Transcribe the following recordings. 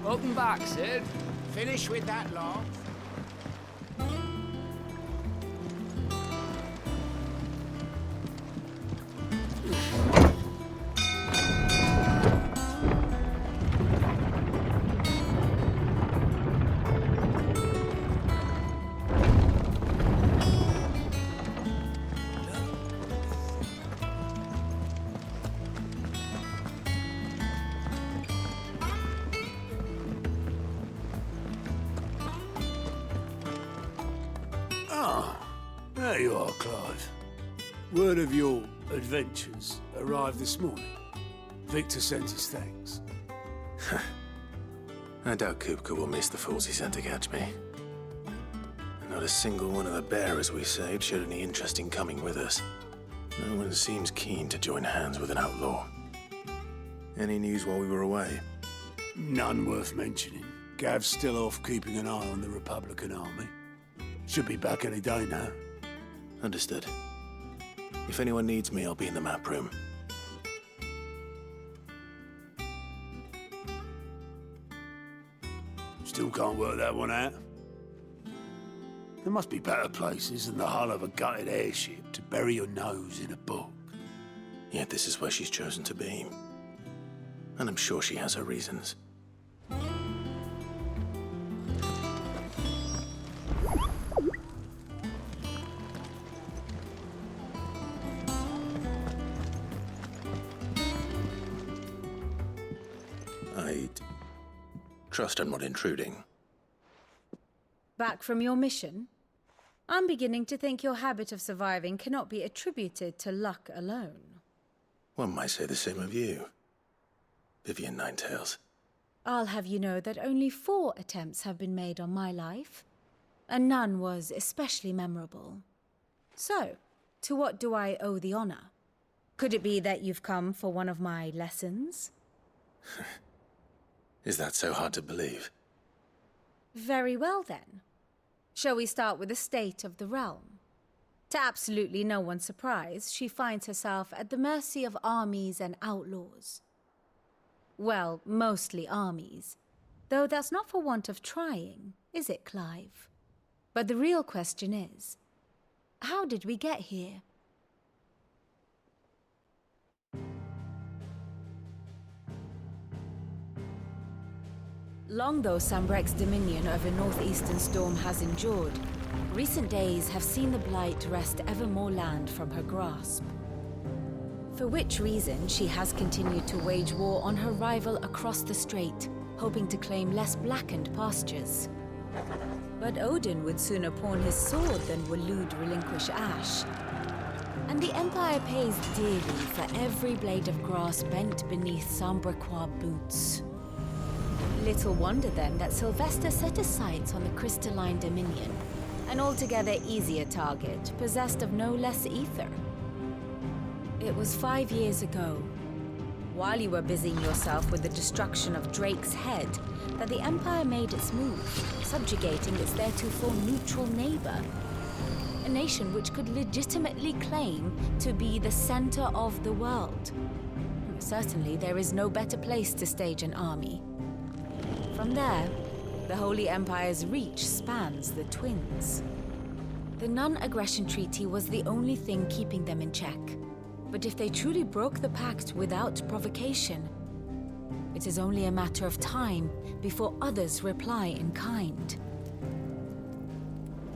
Welcome back, Sid. Finish with that laugh. There you are, Clive. Word of your adventures arrived this morning. Victor sent his thanks. I doubt Kupka will miss the fools he sent to catch me. Not a single one of the bearers we saved showed any interest in coming with us. No one seems keen to join hands with an outlaw. Any news while we were away? None worth mentioning. Gav's still off keeping an eye on the Republican army. Should be back any day now. Understood. If anyone needs me, I'll be in the map room. Still can't work that one out. There must be better places than the hull of a gutted airship to bury your nose in a book. Yet this is where she's chosen to be. And I'm sure she has her reasons. I'd trust I'm not intruding. Back from your mission? I'm beginning to think your habit of surviving cannot be attributed to luck alone. One might say the same of you, Vivian Ninetails. I'll have you know that only 4 attempts have been made on my life, and none was especially memorable. So, to what do I owe the honor? Could it be that you've come for one of my lessons? Is that so hard to believe? Very well, then. Shall we start with the state of the realm? To absolutely no one's surprise, she finds herself at the mercy of armies and outlaws. Well, mostly armies. Though that's not for want of trying, is it, Clive? But the real question is, how did we get here? Long though Sambrek's dominion over northeastern Storm has endured, recent days have seen the Blight wrest ever more land from her grasp. For which reason she has continued to wage war on her rival across the strait, hoping to claim less blackened pastures. But Odin would sooner pawn his sword than Waloed relinquish Ash. And the Empire pays dearly for every blade of grass bent beneath Sambrequois boots. Little wonder then that Sylvester set his sights on the Crystalline Dominion, an altogether easier target, possessed of no less ether. It was 5 years ago, while you were busying yourself with the destruction of Drake's head, that the Empire made its move, subjugating its theretofore neutral neighbor. A nation which could legitimately claim to be the center of the world. Certainly, there is no better place to stage an army. From there, the Holy Empire's reach spans the Twins. The non-aggression treaty was the only thing keeping them in check. But if they truly broke the pact without provocation, it is only a matter of time before others reply in kind.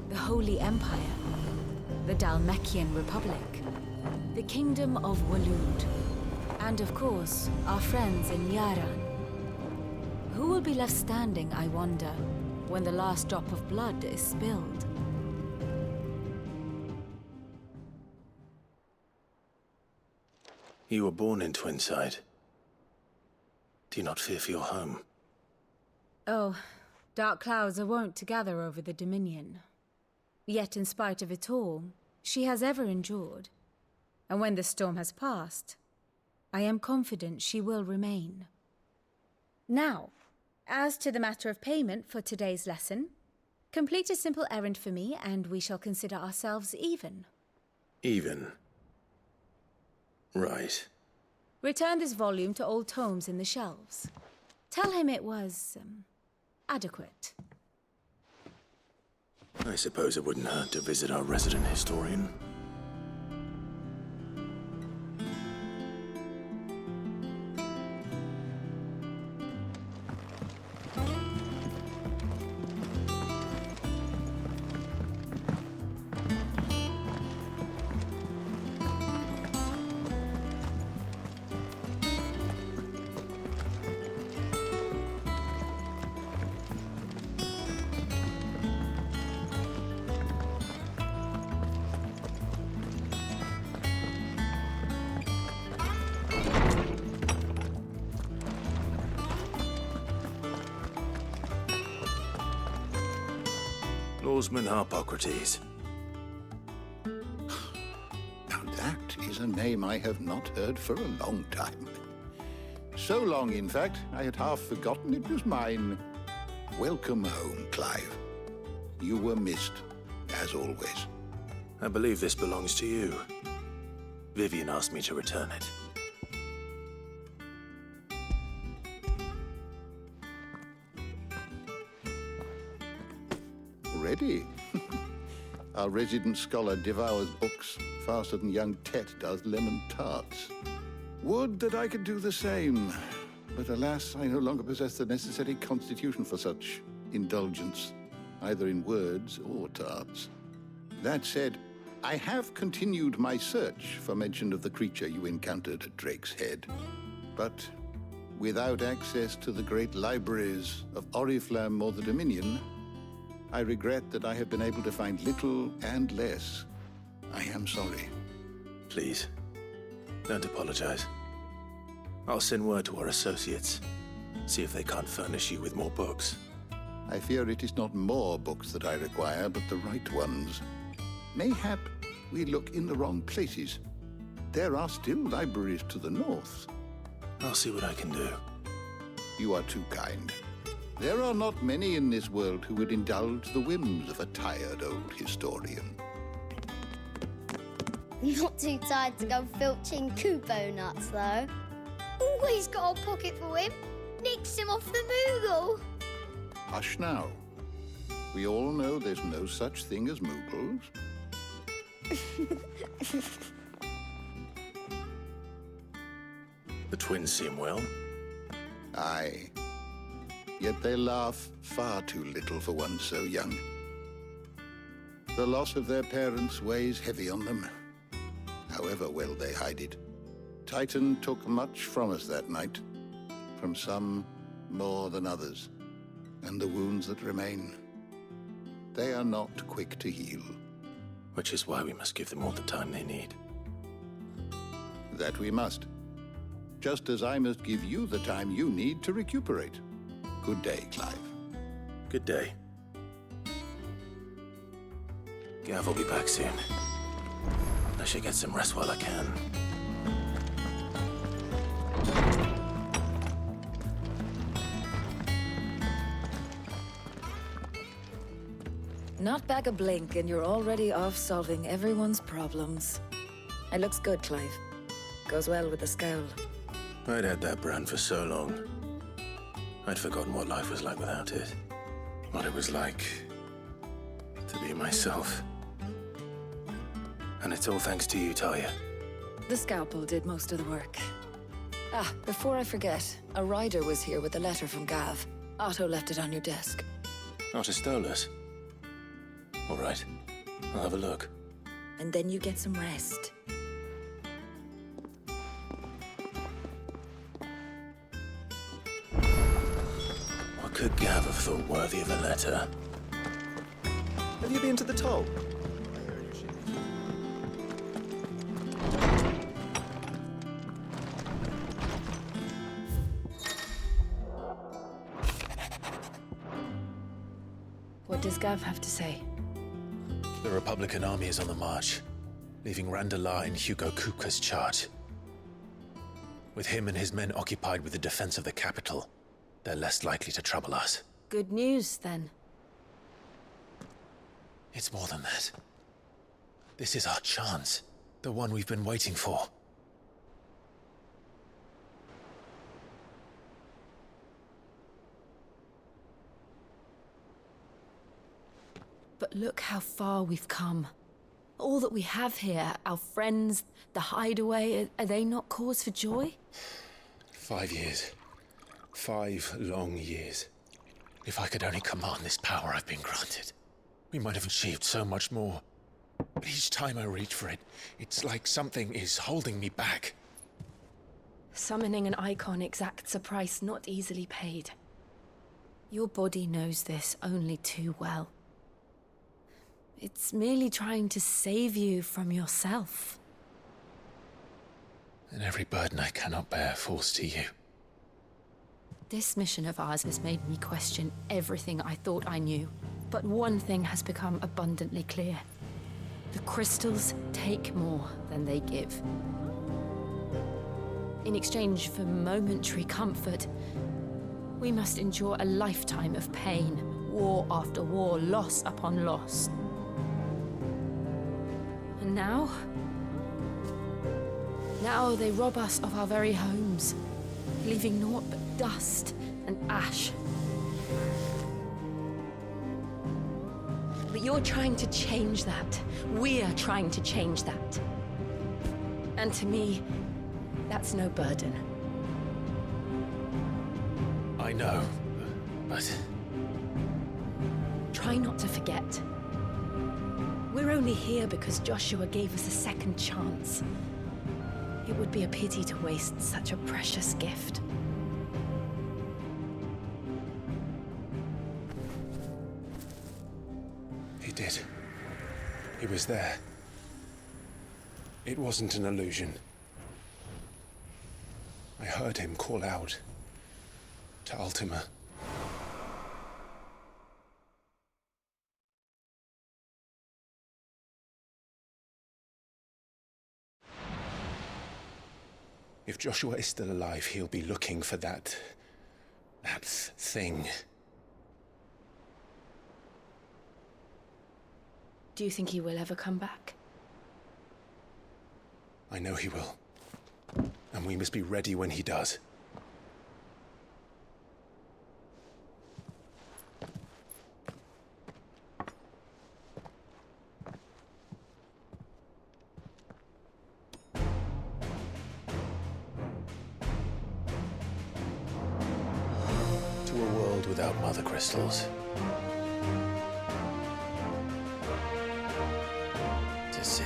The Holy Empire, the Dhalmekian Republic, the Kingdom of Waloed, and of course, our friends in Yaran. Who will be left standing, I wonder, when the last drop of blood is spilled? You were born in Twinside. Do you not fear for your home? Oh, dark clouds are wont to gather over the Dominion. Yet in spite of it all, she has ever endured. And when the storm has passed, I am confident she will remain. Now, as to the matter of payment for today's lesson, complete a simple errand for me and we shall consider ourselves even. Even? Right. Return this volume to old tomes in the shelves. Tell him it was, adequate. I suppose it wouldn't hurt to visit our resident historian. Lawsman Harpocrates. Now that is a name I have not heard for a long time. So long, in fact, I had half forgotten it was mine. Welcome home, Clive. You were missed, as always. I believe this belongs to you. Vivian asked me to return it. Ready? Our resident scholar devours books faster than young Tet does lemon tarts. Would that I could do the same. But alas, I no longer possess the necessary constitution for such indulgence, either in words or tarts. That said, I have continued my search for mention of the creature you encountered at Drake's Head. But without access to the great libraries of Oriflamme or the Dominion, I regret that I have been able to find little and less. I am sorry. Please, don't apologize. I'll send word to our associates. See if they can't furnish you with more books. I fear it is not more books that I require, but the right ones. Mayhap we look in the wrong places. There are still libraries to the north. I'll see what I can do. You are too kind. There are not many in this world who would indulge the whims of a tired old historian. Not too tired to go filching Kupo nuts, though. Always got a pocket for him. Nicks him off the Moogle. Hush now. We all know there's no such thing as Moogles. The twins seem well. Aye. Yet they laugh far too little for one so young. The loss of their parents weighs heavy on them, however well they hide it. Titan took much from us that night, from some more than others, and the wounds that remain, they are not quick to heal. Which is why we must give them all the time they need. That we must. Just as I must give you the time you need to recuperate. Good day, Clive. Good day. Gav will be back soon. I should get some rest while I can. Not back a blink and you're already off solving everyone's problems. It looks good, Clive. Goes well with the scowl. I'd had that brand for so long. I'd forgotten what life was like without it. What it was like to be myself. And it's all thanks to you, Talia. The scalpel did most of the work. Ah, before I forget, a rider was here with a letter from Gav. Otto left it on your desk. Not a stolus. All right, I'll have a look. And then you get some rest. What could Gav have thought worthy of a letter? Have you been to the toll? What does Gav have to say? The Republican army is on the march, leaving Randalar in Hugo Kupka's charge. With him and his men occupied with the defense of the capital, they're less likely to trouble us. Good news, then. It's more than that. This is our chance, the one we've been waiting for. But look how far we've come. All that we have here, our friends, the hideaway, are they not cause for joy? 5 years. 5 long years. If I could only command this power I've been granted, we might have achieved so much more. But each time I reach for it, it's like something is holding me back. Summoning an icon exacts a price not easily paid. Your body knows this only too well. It's merely trying to save you from yourself. And every burden I cannot bear falls to you. This mission of ours has made me question everything I thought I knew. But one thing has become abundantly clear. The crystals take more than they give. In exchange for momentary comfort, we must endure a lifetime of pain, war after war, loss upon loss. And now they rob us of our very homes, leaving naught but dust and ash. But you're trying to change that. We're trying to change that. And to me, that's no burden. I know, but... Try not to forget. We're only here because Joshua gave us a second chance. It would be a pity to waste such a precious gift. He did. He was there. It wasn't an illusion. I heard him call out to Ultima. If Joshua is still alive, he'll be looking for that thing. Do you think he will ever come back? I know he will. And we must be ready when he does. To a world without mother crystals. To Sid.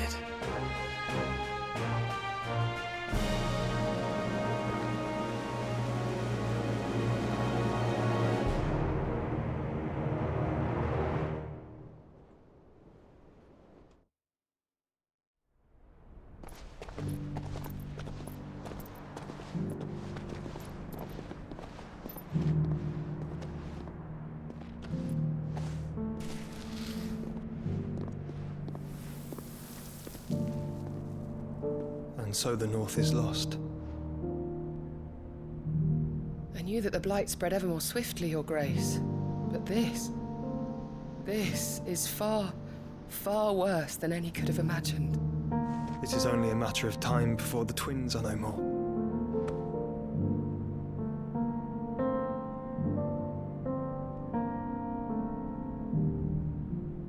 And so the North is lost. I knew that the Blight spread ever more swiftly, Your Grace. But this is far, far worse than any could have imagined. It is only a matter of time before the twins are no more.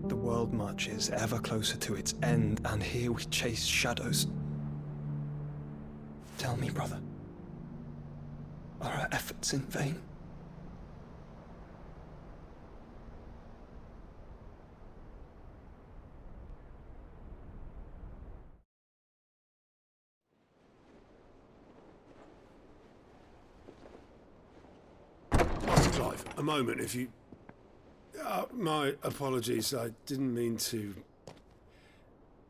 The world marches ever closer to its end, and here we chase shadows. Tell me, brother, are our efforts in vain? Master Clive, a moment, if you... my apologies, I didn't mean to...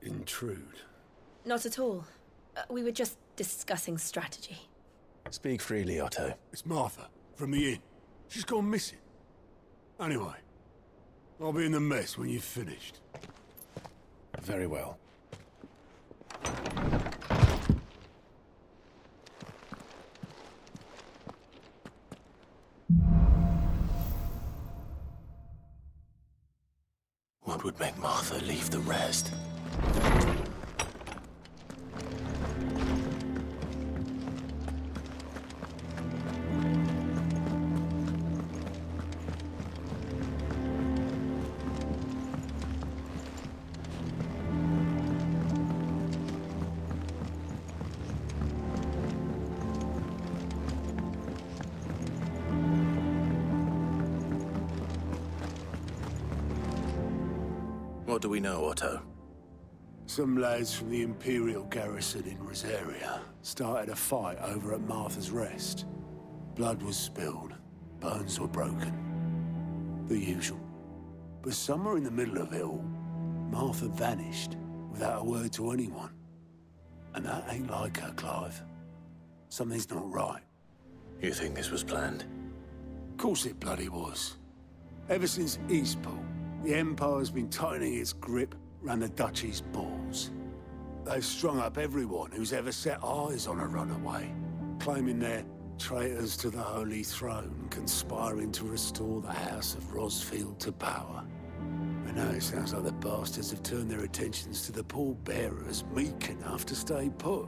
intrude. Not at all. We were just discussing strategy. Speak freely, Otto. It's Martha, from the inn. She's gone missing. Anyway, I'll be in the mess when you've finished. Very well. What would make Martha leave the rest? What do we know, Otto? Some lads from the Imperial garrison in Rosaria started a fight over at Martha's Rest. Blood was spilled, bones were broken. The usual. But somewhere in the middle of it all, Martha vanished without a word to anyone. And that ain't like her, Clive. Something's not right. You think this was planned? Of course it bloody was. Ever since Eastpool, the Empire's been tightening its grip round the Duchy's balls. They've strung up everyone who's ever set eyes on a runaway, claiming they're traitors to the Holy Throne, conspiring to restore the House of Rosfield to power. And now it sounds like the bastards have turned their attentions to the pallbearers meek enough to stay put.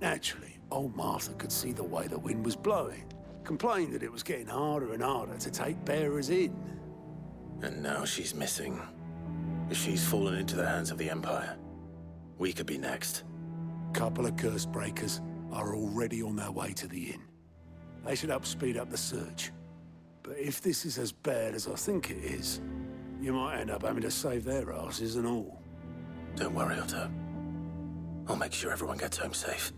Naturally, old Martha could see the way the wind was blowing, complained that it was getting harder and harder to take bearers in. And now she's missing. If she's fallen into the hands of the Empire, we could be next. Couple of curse breakers are already on their way to the inn. They should help speed up the search. But if this is as bad as I think it is, you might end up having to save their asses and all. Don't worry, Otto. I'll make sure everyone gets home safe.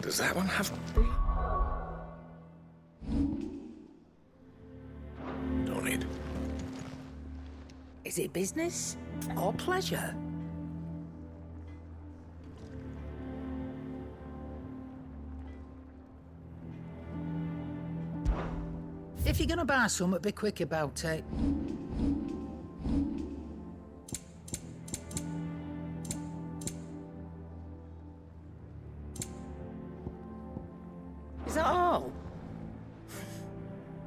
Does that one have... Don't need. Is it business or pleasure? If you're gonna buy something, be quick about it. Is that all?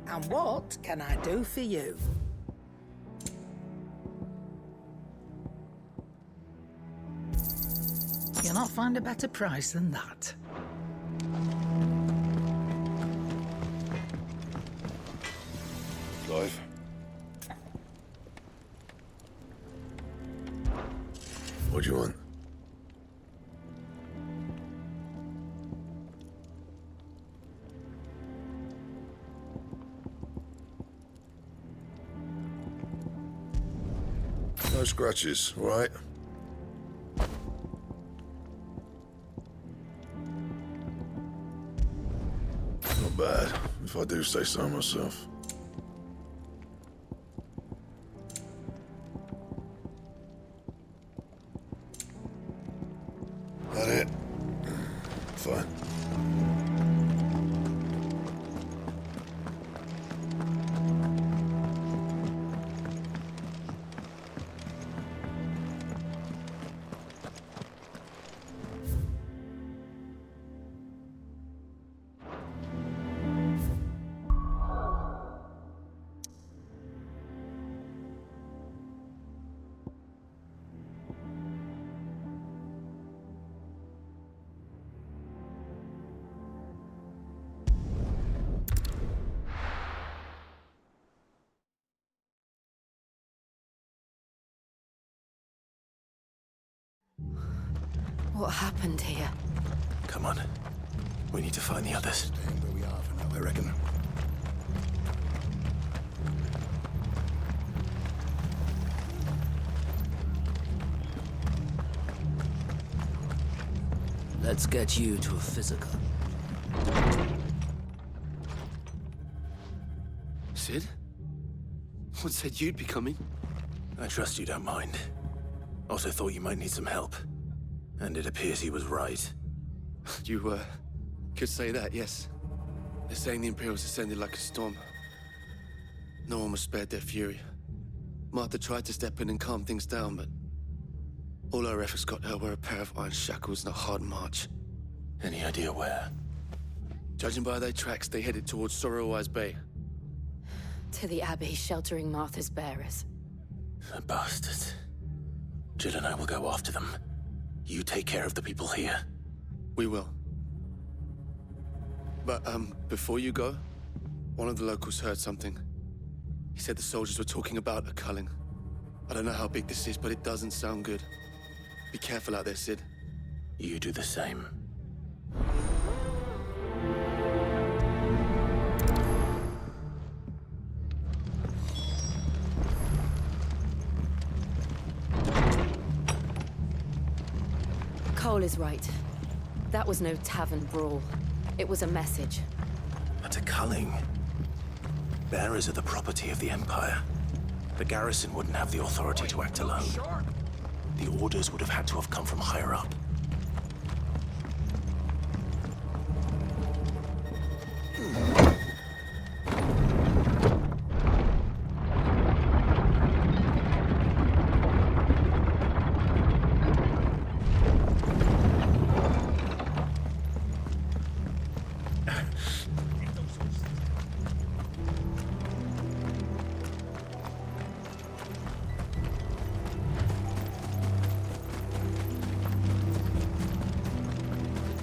And what can I do for you? You'll not find a better price than that. Clive? What do you want? No scratches, all right? Not bad, if I do say so myself. That it? Fine. What happened here? Come on. We need to find the others. Staying where we are for now, I reckon. Let's get you to a physical. Sid? What said you'd be coming? I trust you don't mind. Also thought you might need some help. And it appears he was right. You, could say that, yes. They're saying the Imperials ascended like a storm. No one was spared their fury. Martha tried to step in and calm things down, but all her efforts got her were a pair of iron shackles and a hard march. Any idea where? Judging by their tracks, they headed towards Sorrowwise Bay. To the Abbey sheltering Martha's bearers. The bastards. Jill and I will go after them. You take care of the people here. We will. But, before you go, one of the locals heard something. He said the soldiers were talking about a culling. I don't know how big this is, but it doesn't sound good. Be careful out there, Sid. You do the same. Cole is right. That was no tavern brawl. It was a message. But a culling. Bearers are the property of the Empire. The garrison wouldn't have the authority to act alone. The orders would have had to have come from higher up.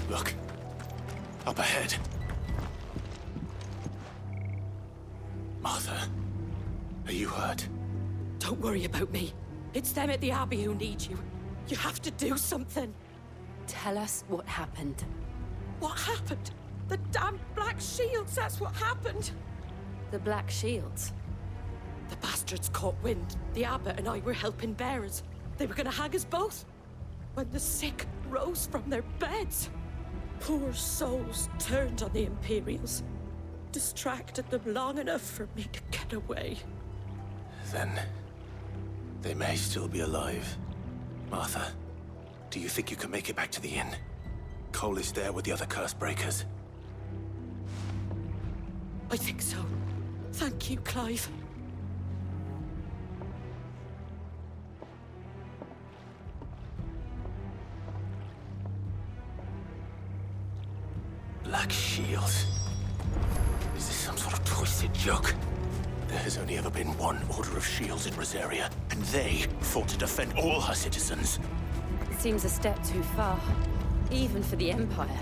Look. Up ahead. Martha, are you hurt? Don't worry about me. It's them at the Abbey who need you. You have to do something. Tell us what happened. What happened? The damn Black Shields, that's what happened. The Black Shields? The bastards caught wind. The abbot and I were helping bearers. They were gonna hang us both. When the sick rose from their beds. Poor souls turned on the Imperials. Distracted them long enough for me to get away. Then they may still be alive. Martha, do you think you can make it back to the inn? Cole is there with the other curse breakers. I think so. Thank you, Clive. Black Shields. Is this some sort of twisted joke? There has only ever been one Order of Shields in Rosaria, and they fought to defend all her citizens. It seems a step too far, even for the Empire.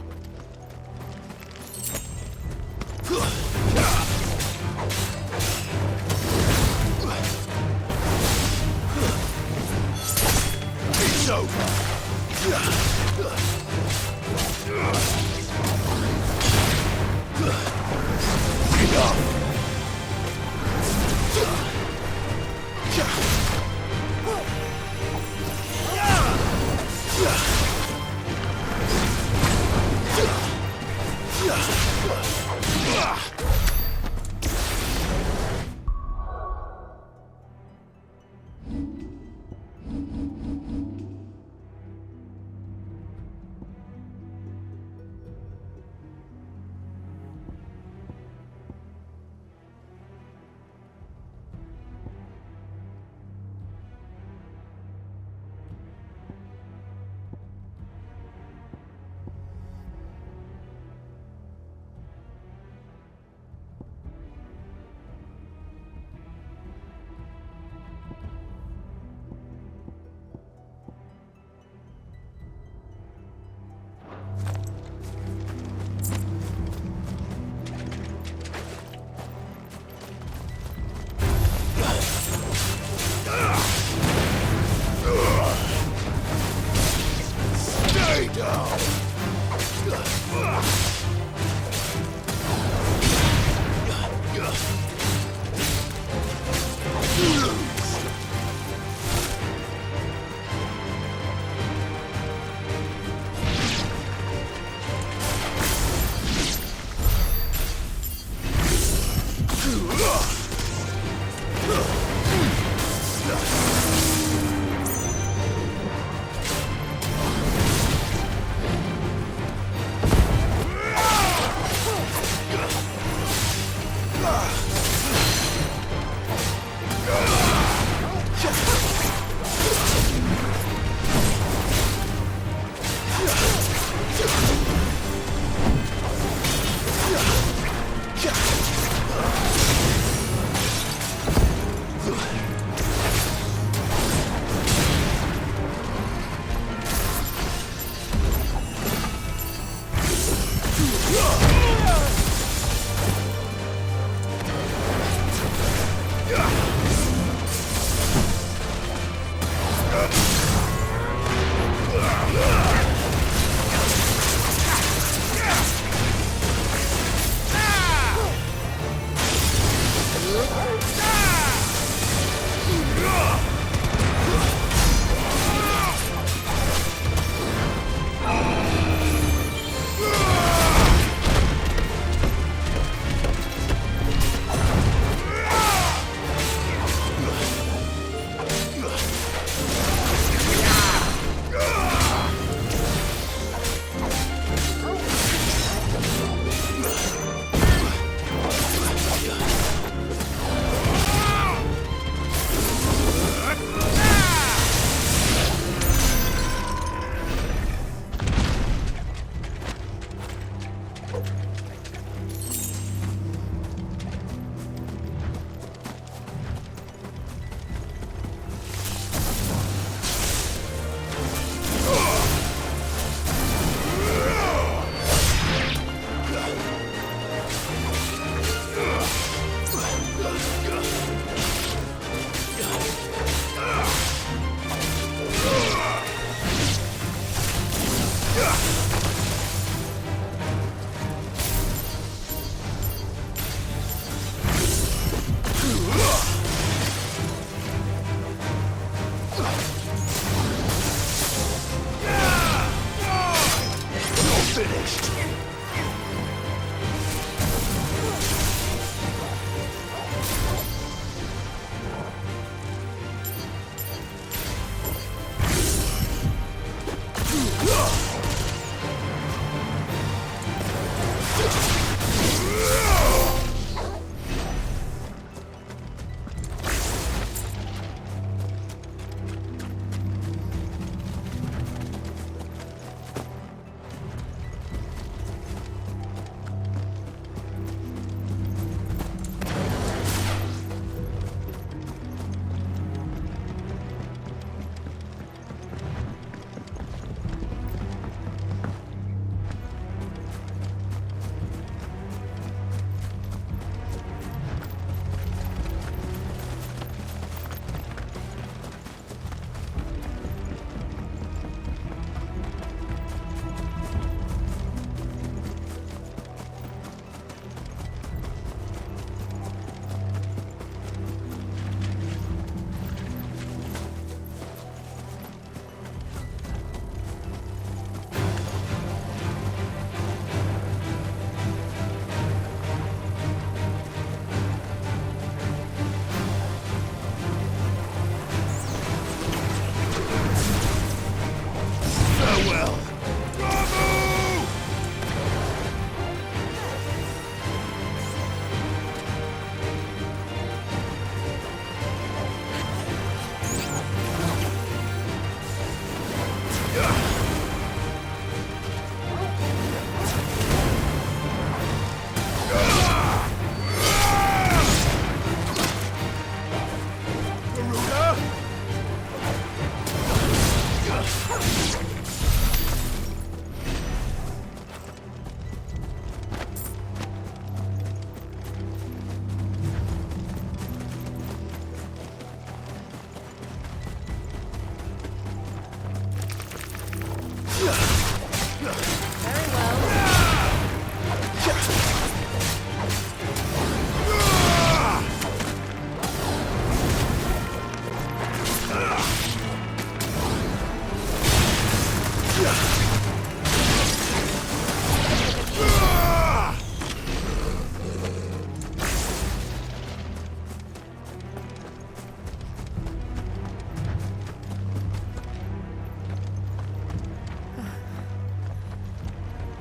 It's over!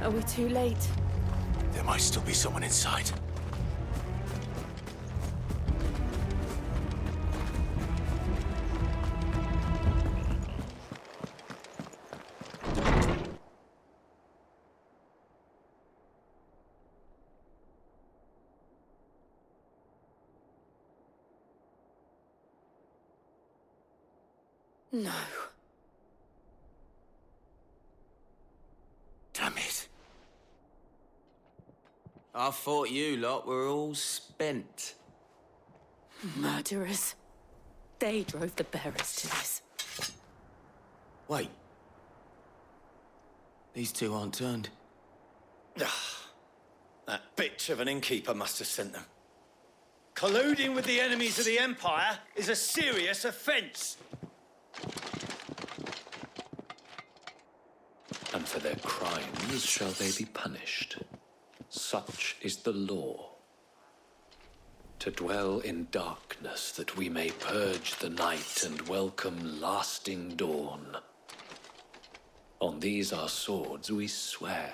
Are we too late? There might still be someone inside. No. Damn it. I thought you lot were all spent. Murderers. They drove the bearers to this. Wait. These two aren't turned. That bitch of an innkeeper must have sent them. Colluding with the enemies of the Empire is a serious offence. And for their crimes shall they be punished. Such is the law. To dwell in darkness that we may purge the night and welcome lasting dawn. On these our swords we swear.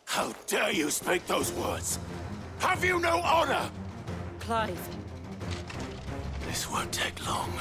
How dare you speak those words? Have you no honor? Clive. This won't take long.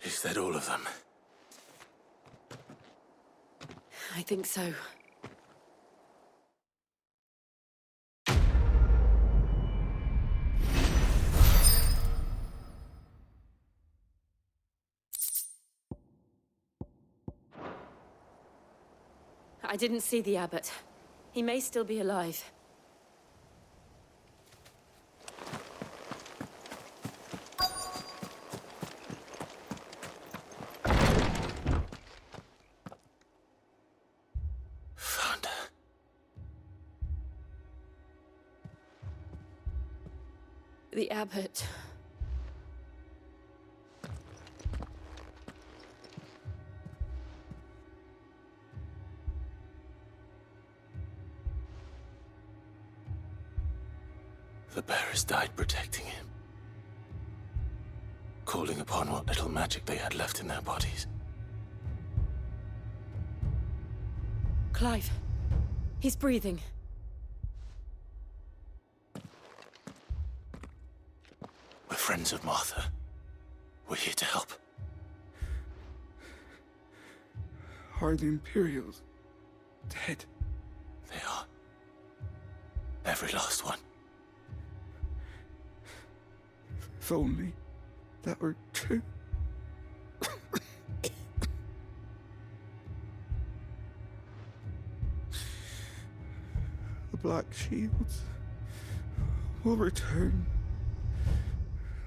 Is that all of them? I think so. I didn't see the abbot. He may still be alive. Found her. The abbot. The bearers died protecting him. Calling upon what little magic they had left in their bodies. Clive. He's breathing. We're friends of Martha. We're here to help. Are the Imperials dead? They are. Every last one. If only that were true. The Black Shields will return.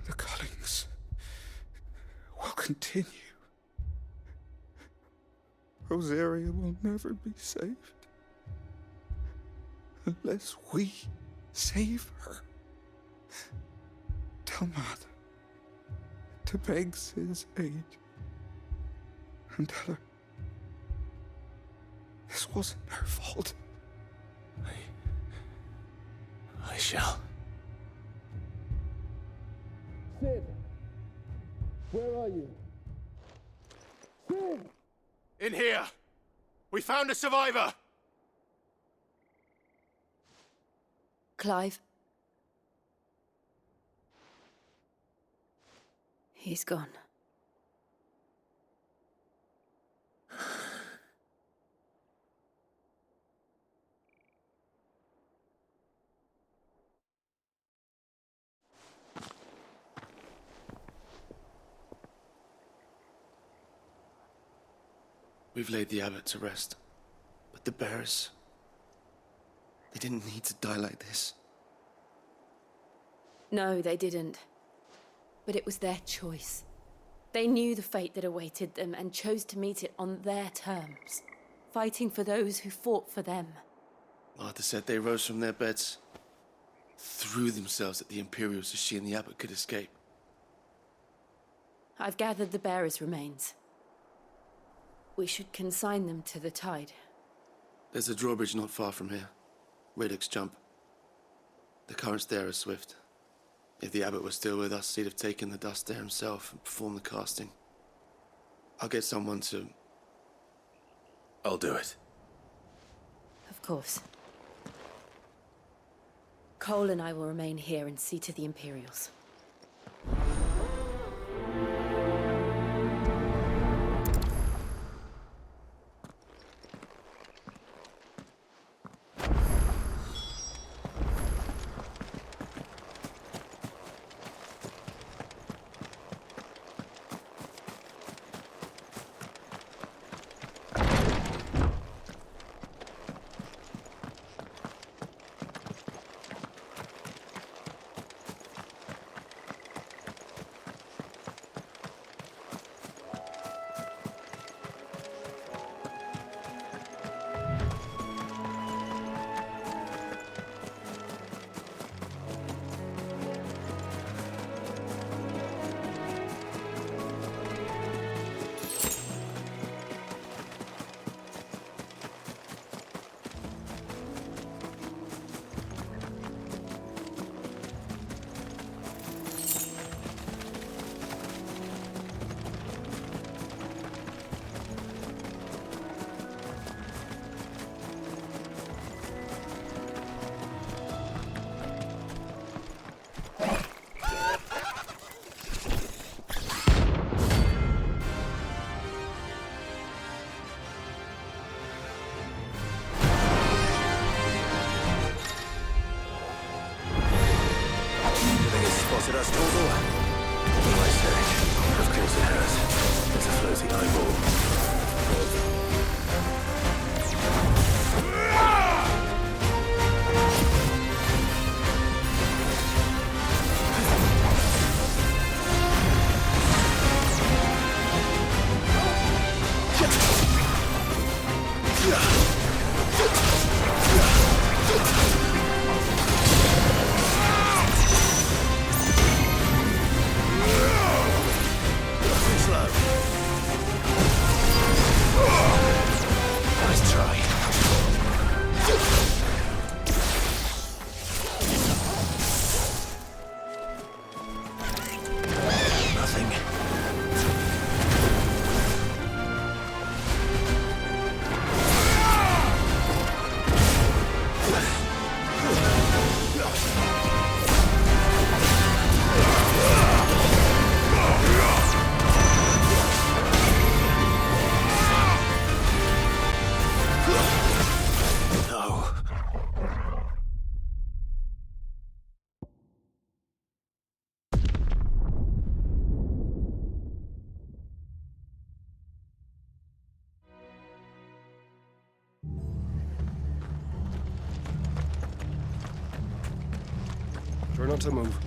The cullings will continue. Rosaria will never be saved unless we save her. Tell Martha to beg Sid's aid and tell her this wasn't her fault. I shall. Sid! Where are you? Sid! In here! We found a survivor! Clive. He's gone. We've laid the abbot to rest. But the bearers... they didn't need to die like this. No, they didn't. But it was their choice. They knew the fate that awaited them and chose to meet it on their terms, fighting for those who fought for them. Martha said they rose from their beds, threw themselves at the Imperials so she and the abbot could escape. I've gathered the bearers' remains. We should consign them to the tide. There's a drawbridge not far from here. Radix Jump. The currents there are swift. If the abbot was still with us, he'd have taken the dust there himself and performed the casting. I'll get someone to... I'll do it. Of course. Cole and I will remain here and see to the Imperials. Spotted us, Torgal? What do I say? Of course it has. It's a floating eyeball. Nice try. Nothing. Try not to move.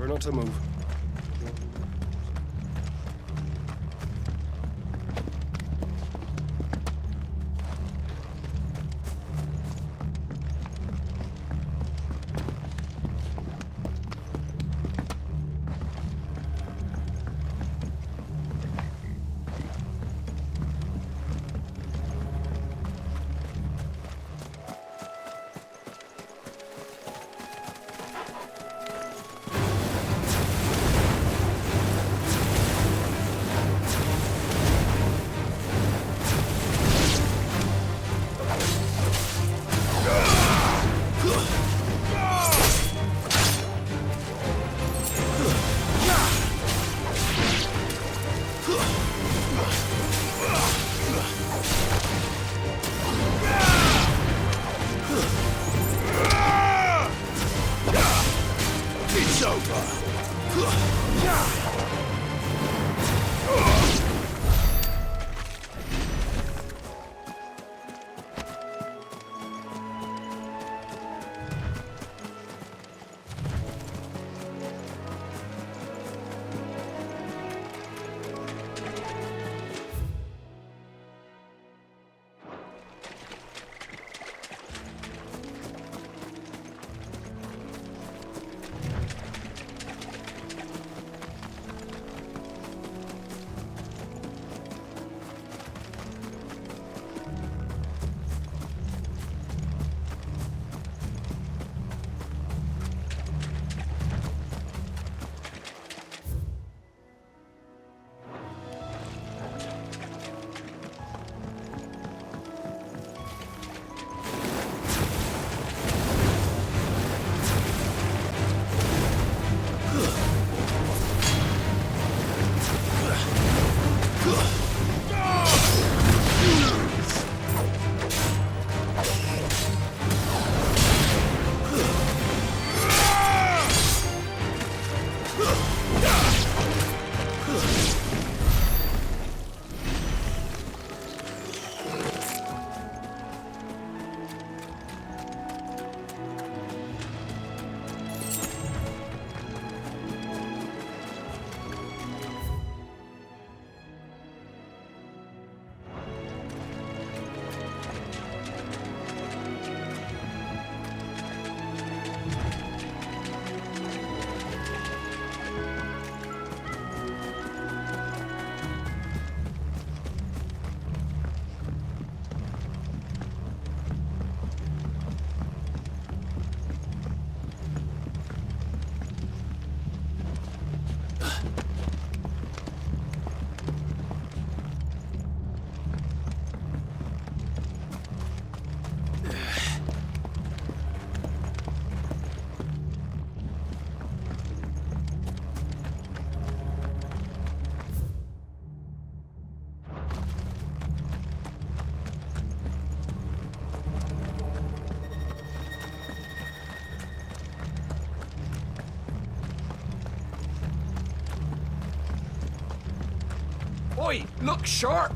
Try not to move. Oi, look sharp!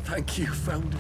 Thank you, Founder.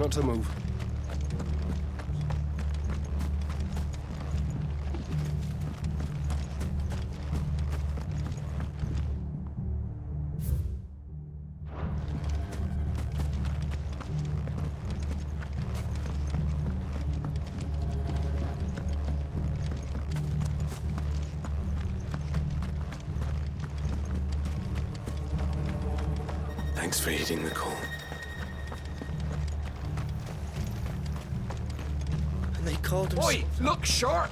not to move. Thanks for heeding the call. And they called him... Oi, look sharp!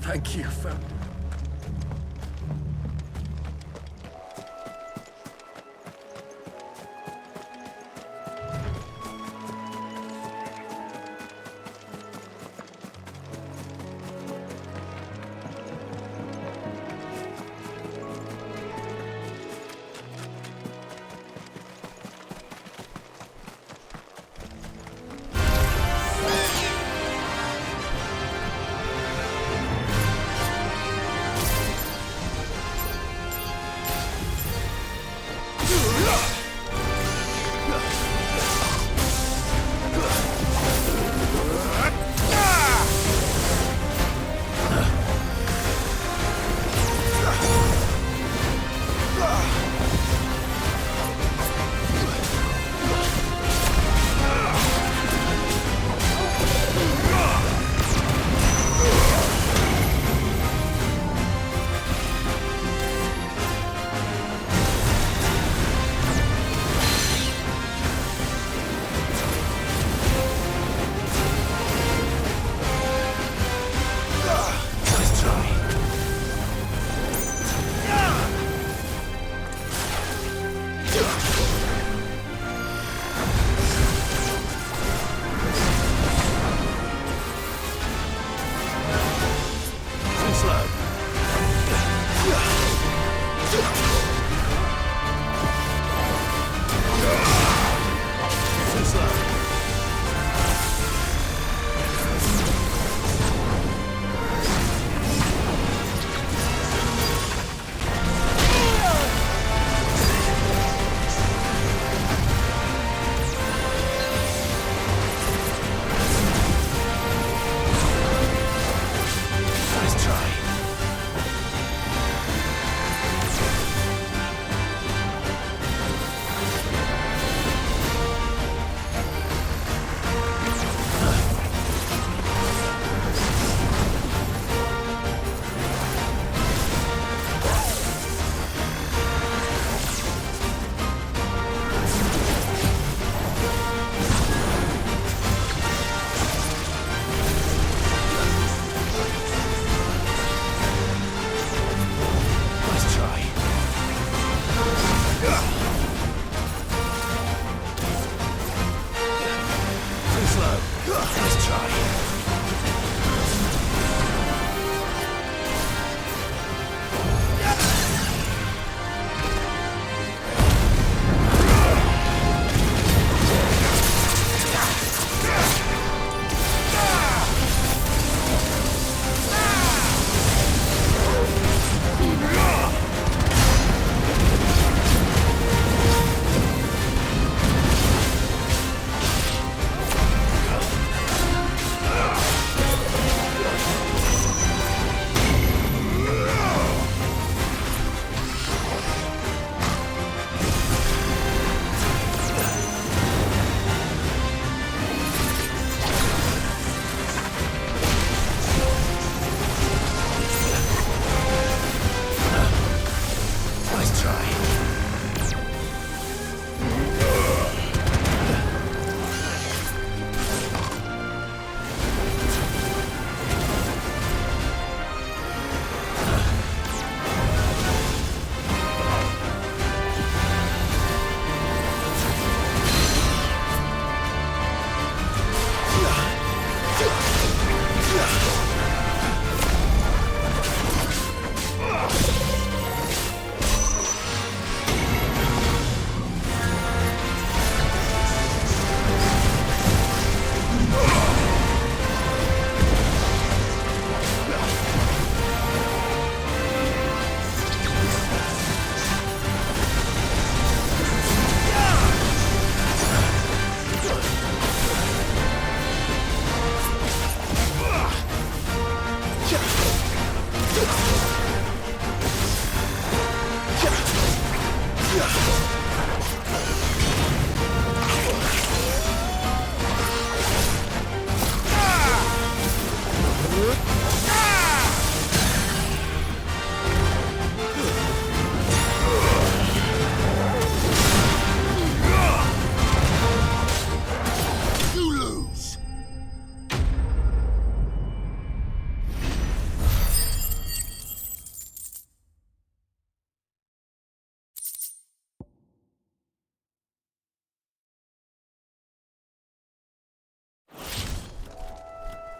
Thank you, fam.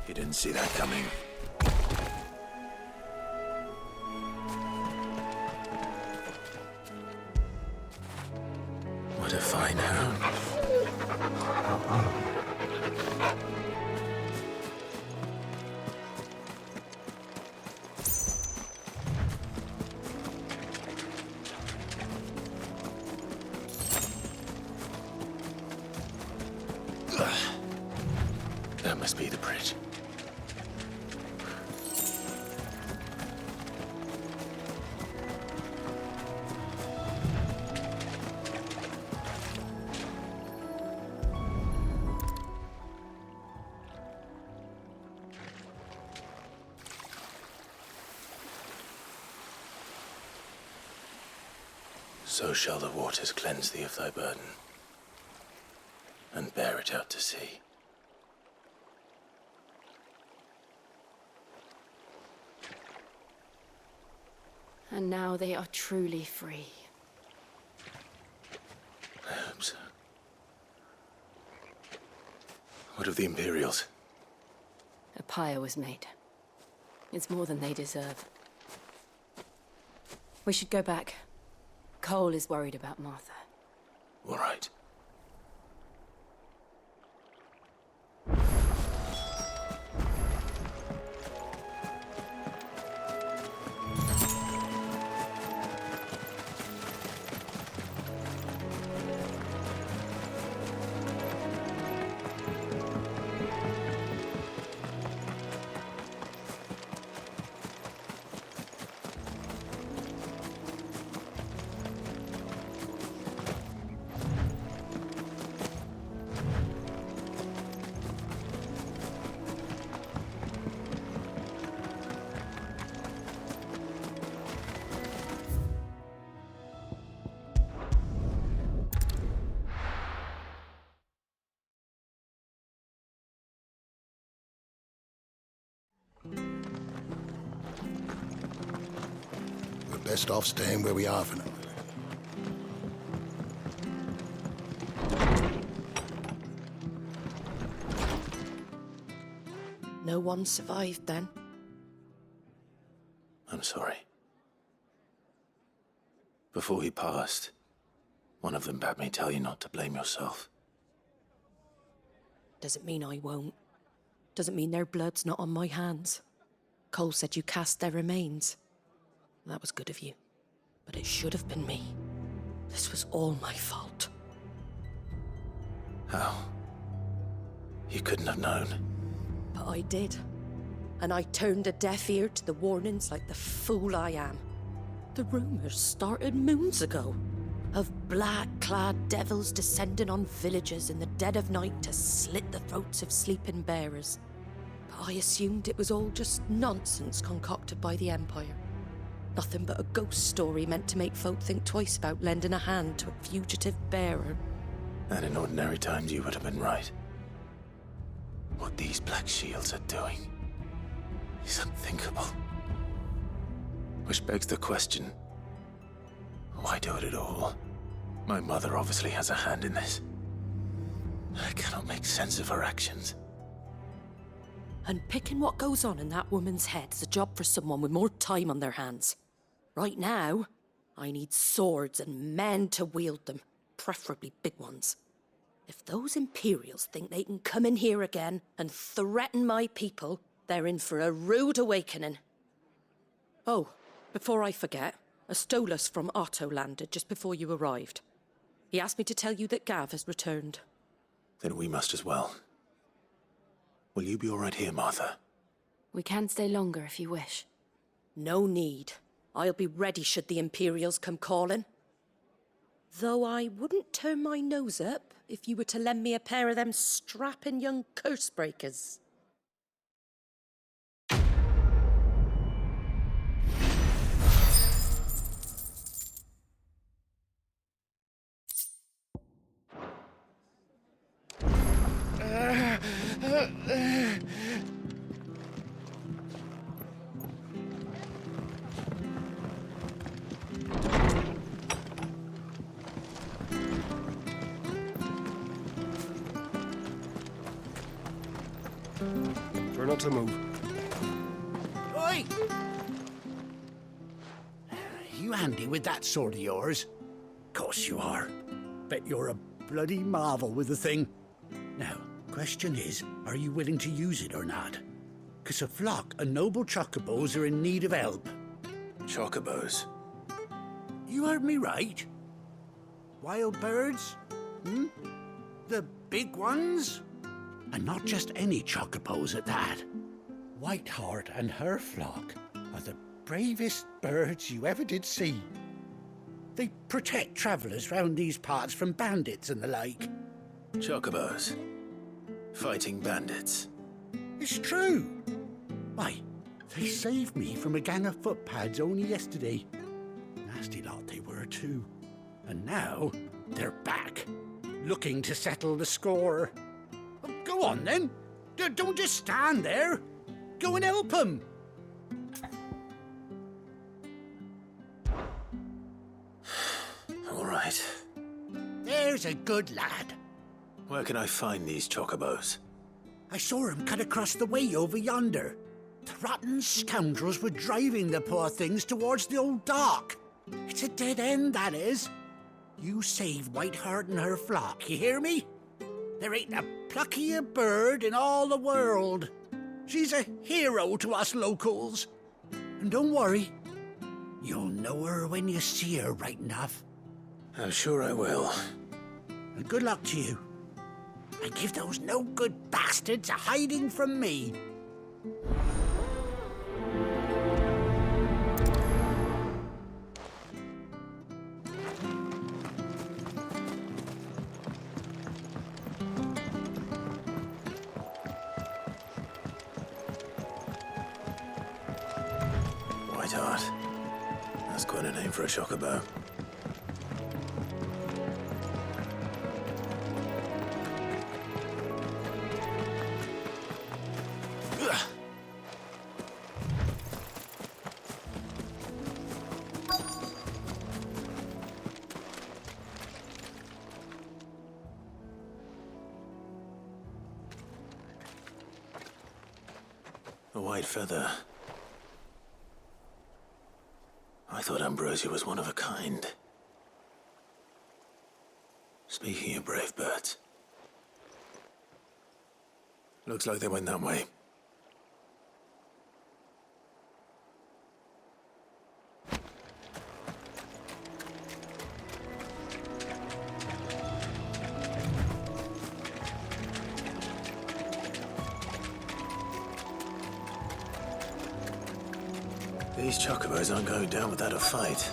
You didn't see that coming. What a fine hound. That must be the bridge. So shall the waters cleanse thee of thy burden, and bear it out to sea. And now they are truly free. I hope so. What of the Imperials? A pyre was made. It's more than they deserve. We should go back. Cole is worried about Martha. All right. We're best off staying where we are for now. No one survived then? I'm sorry. Before he passed, one of them bade me tell you not to blame yourself. Doesn't mean I won't. Doesn't mean their blood's not on my hands. Cole said you cast their remains. That was good of you. But it should have been me. This was all my fault. How? You couldn't have known. But I did. And I turned a deaf ear to the warnings like the fool I am. The rumors started moons ago. Of black-clad devils descending on villages in the dead of night to slit the throats of sleeping bearers. But I assumed it was all just nonsense concocted by the Empire. Nothing but a ghost story meant to make folk think twice about lending a hand to a fugitive bearer. And in ordinary times you would have been right. What these Black Shields are doing is unthinkable. Which begs the question, why do it at all? My mother obviously has a hand in this. I cannot make sense of her actions. And picking what goes on in that woman's head is a job for someone with more time on their hands. Right now, I need swords and men to wield them, preferably big ones. If those Imperials think they can come in here again and threaten my people, they're in for a rude awakening. Oh, before I forget, a Stolas from Otto landed just before you arrived. He asked me to tell you that Gav has returned. Then we must as well. Will you be all right here, Martha? We can stay longer if you wish. No need. I'll be ready should the Imperials come calling. Though I wouldn't turn my nose up if you were to lend me a pair of them strapping young curse breakers. her not to move. Oi! You handy with that sword of yours? Course you are. Bet you're a bloody marvel with the thing. Now, question is, are you willing to use it or not? 'Cause a flock of noble chocobos are in need of help. Chocobos? You heard me right. Wild birds? Hmm? The big ones? And not just any chocobos at that. Whiteheart and her flock are the bravest birds you ever did see. They protect travellers round these parts from bandits and the like. Chocobos? Fighting bandits? It's true. Why, they saved me from a gang of footpads only yesterday. Nasty lot they were too. And now they're back, looking to settle the score. Well, go on then. Don't just stand there. Go and help them. All right. There's a good lad. Where can I find these chocobos? I saw him cut across the way over yonder. The rotten scoundrels were driving the poor things towards the old dock. It's a dead end, that is. You save Whiteheart and her flock, you hear me? There ain't a pluckier bird in all the world. She's a hero to us locals. And don't worry, you'll know her when you see her right enough. I'm sure I will. And good luck to you. And give those no-good bastards a hiding from me. Whiteheart. That's quite a name for a chocobo. A white feather. I thought Ambrosia was one of a kind. Speaking of brave birds, looks like they went that way. These chocobos aren't going down without a fight.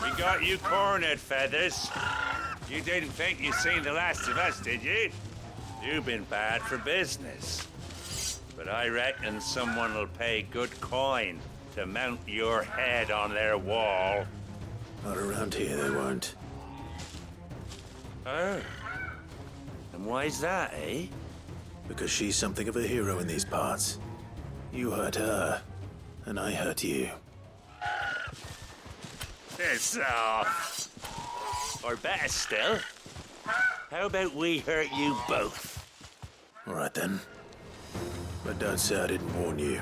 We got you cornered, Feathers. You didn't think you'd seen the last of us, did you? You've been bad for business. But I reckon someone will pay good coin to mount your head on their wall. Not around here, they won't. Oh. And why's that, eh? Because she's something of a hero in these parts. You hurt her, and I hurt you. Piss off. Or better still, how about we hurt you both? All right then. But don't say I didn't warn you.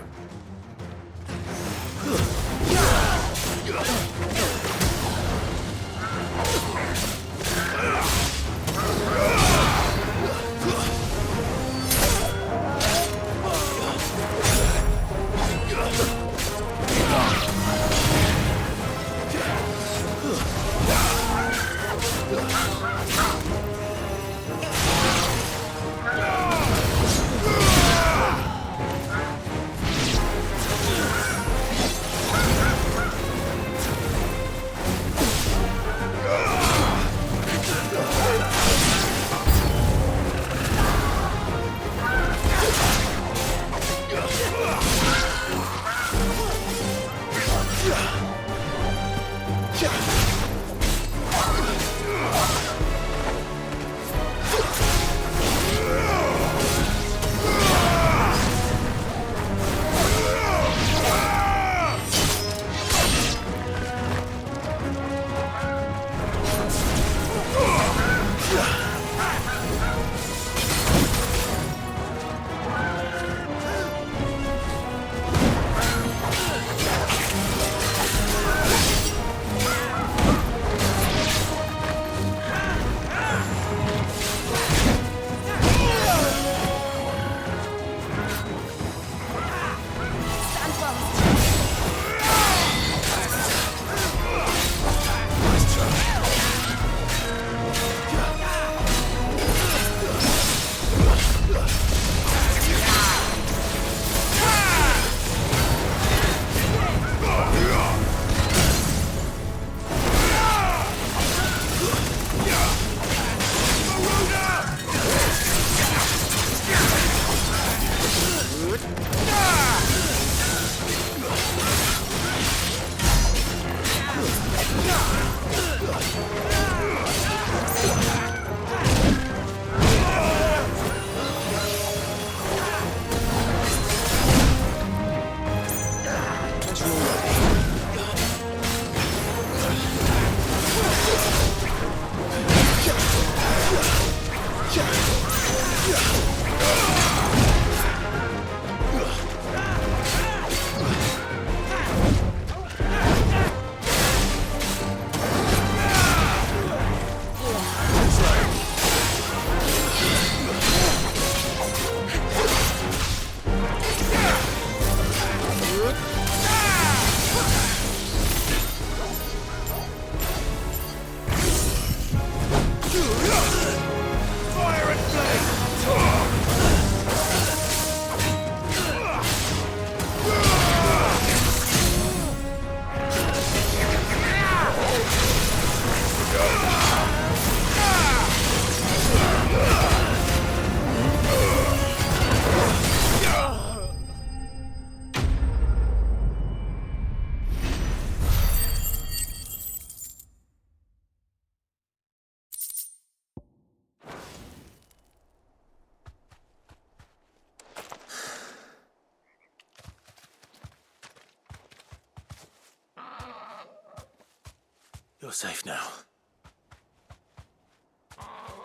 You're safe now.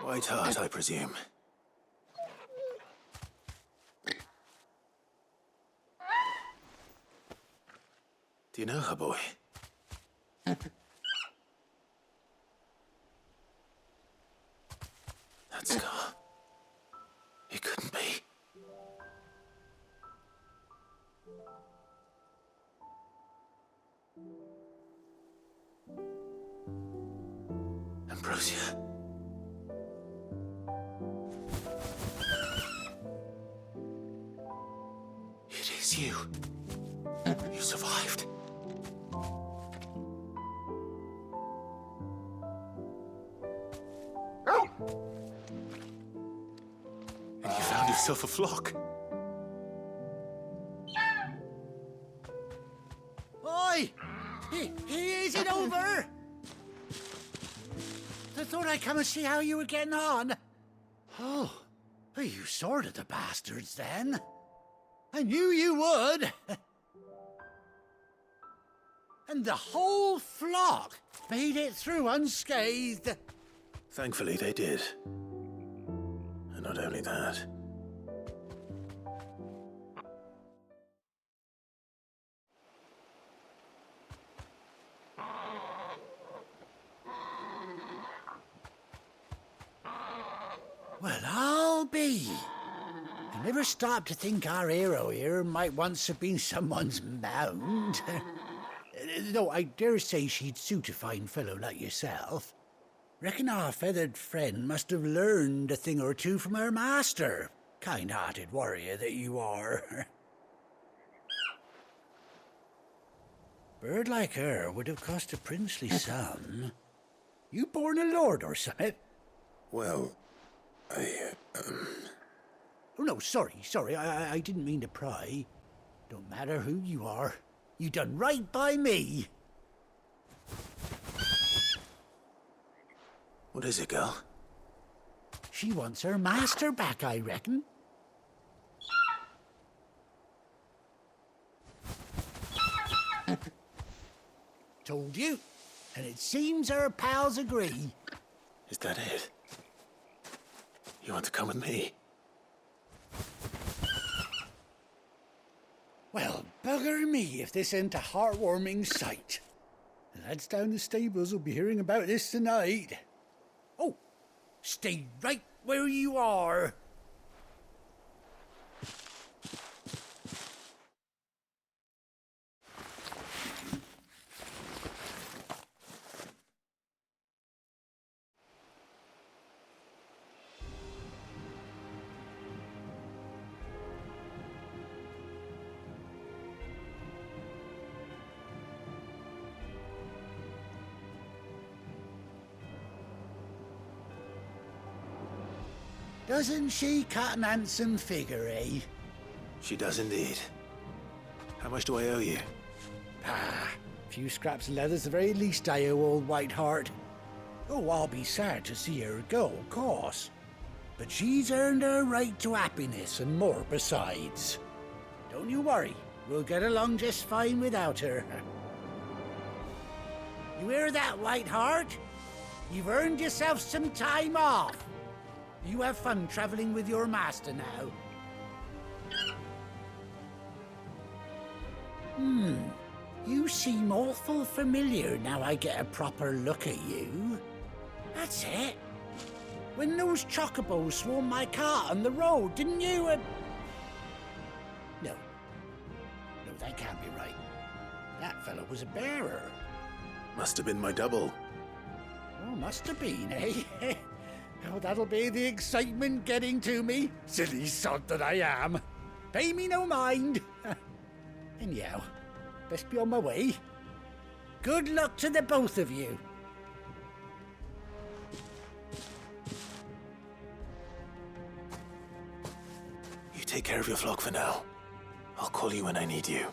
White Hart, I presume. Do you know her, boy? That scar. It couldn't be. Ambrosia. It is you. You survived. And you found yourself a flock. Oi! Is it over? I thought I'd come and see how you were getting on. Oh, you sorted the bastards then. I knew you would. And the whole flock made it through unscathed. Thankfully, they did. And not only that. Well, I'll be. I never stopped to think our hero here might once have been someone's mount. Though I dare say she'd suit a fine fellow like yourself. Reckon our feathered friend must have learned a thing or two from her master. Kind-hearted warrior that you are. Bird like her would have cost a princely sum. You born a lord or something? Well, Oh, no, sorry. I didn't mean to pry. Don't matter who you are. You done right by me. What is it, girl? She wants her master back, I reckon. Told you. And it seems her pals agree. Is that it? You want to come with me? Well, bugger me if this ain't a heartwarming sight. The lads down the stables will be hearing about this tonight. Oh, stay right where you are. Doesn't she cut an handsome figure, eh? She does indeed. How much do I owe you? Ah, a few scraps of leather's the very least I owe old Whiteheart. Oh, I'll be sad to see her go, of course. But she's earned her right to happiness and more besides. Don't you worry, we'll get along just fine without her. You hear that, Whiteheart? You've earned yourself some time off. You have fun traveling with your master now. You seem awful familiar now I get a proper look at you. That's it. When those chocobos swarmed my cart on the road, didn't you? No, that can't be right. That fellow was a bearer. Must have been my double. Oh, must have been, eh? Oh, that'll be the excitement getting to me. Silly sod that I am. Pay me no mind. Anyhow, best be on my way. Good luck to the both of you. You take care of your flock for now. I'll call you when I need you.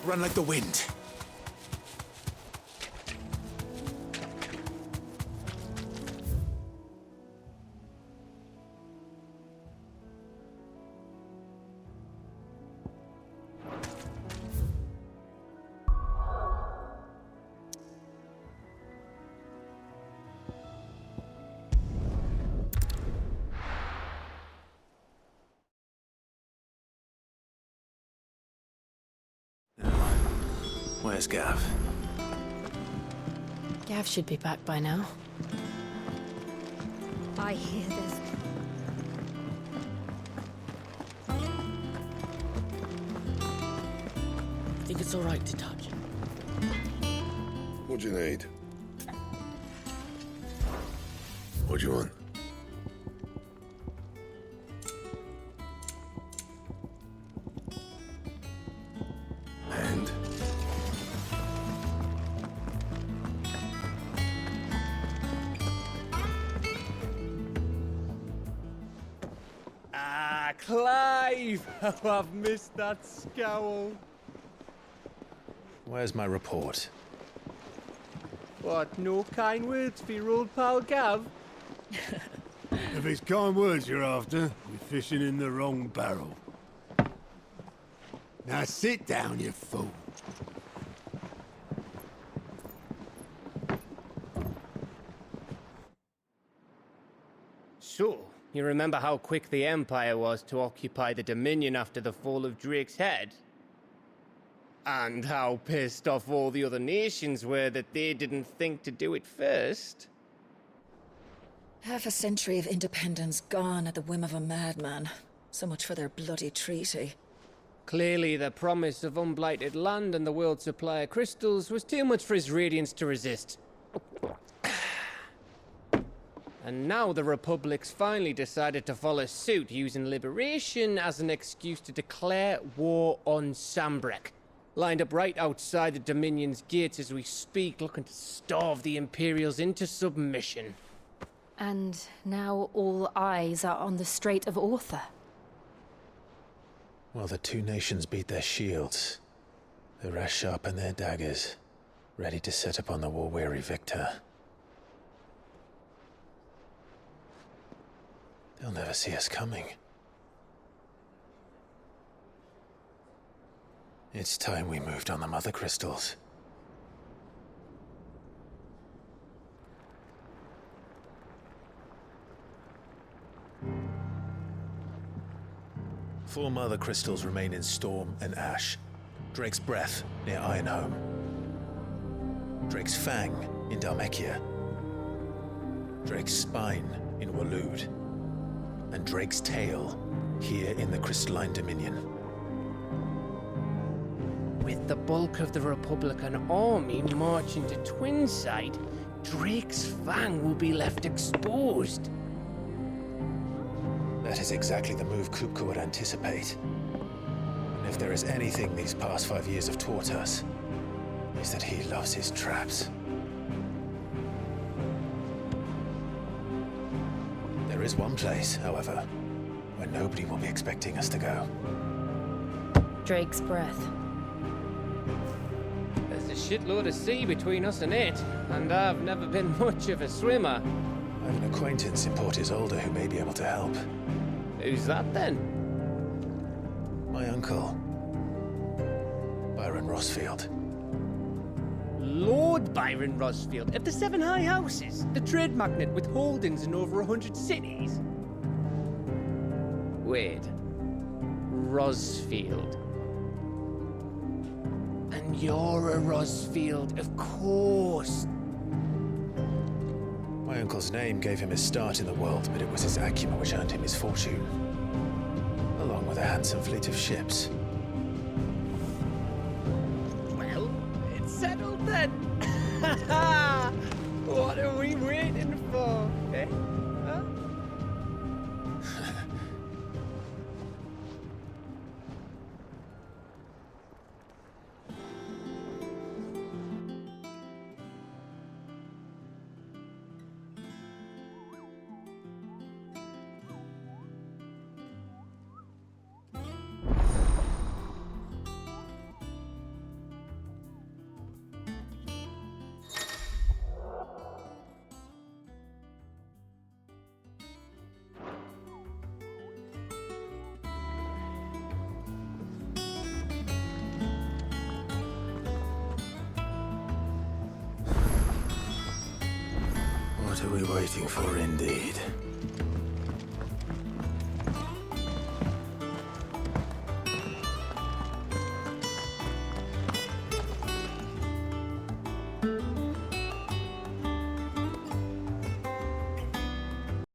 run like the wind. Where's Gav? Gav should be back by now. I hear this. I think it's all right to touch. What do you need? What do you want? And? Ah, Clive! Oh, I've missed that scowl. Where's my report? What, no kind words for your old pal Gav? If it's kind words you're after, you're fishing in the wrong barrel. Now sit down, you fool. So, you remember how quick the Empire was to occupy the Dominion after the fall of Drake's head? And how pissed off all the other nations were that they didn't think to do it first? Half a century of independence gone at the whim of a madman. So much for their bloody treaty. Clearly, the promise of unblighted land and the world's supply of crystals was too much for his radiance to resist. And now the Republic's finally decided to follow suit, using liberation as an excuse to declare war on Sambrek. Lined up right outside the Dominion's gates as we speak, looking to starve the Imperials into submission. And now all eyes are on the Strait of Author. Well, the two nations beat their shields. The rest sharpen their daggers, ready to set upon the war-weary victor. They'll never see us coming. It's time we moved on the Mother Crystals. Four Mother Crystals remain in Storm and Ash. Drake's Breath near Ironhome. Drake's Fang in Dhalmekia. Drake's Spine in Waloed. And Drake's Tail here in the Crystalline Dominion. With the bulk of the Republican army marching to Twinside, Drake's Fang will be left exposed. That is exactly the move Kupka would anticipate. And if there is anything these past 5 years have taught us, is that he loves his traps. There is one place, however, where nobody will be expecting us to go. Drake's Breath. There's a shitload of sea between us and it, and I've never been much of a swimmer. I have an acquaintance in Port Isolde who may be able to help. Who's that then? My uncle, Byron Rosfield. Lord Byron Rosfield of the Seven High Houses, the trade magnate with holdings in over 100 cities. Wait, Rosfield. And you're a Rosfield, of course. My uncle's name gave him his start in the world, but it was his acumen which earned him his fortune, along with a handsome fleet of ships. Well, it's settled then. What are we waiting for, eh? Huh? What are we waiting for, indeed?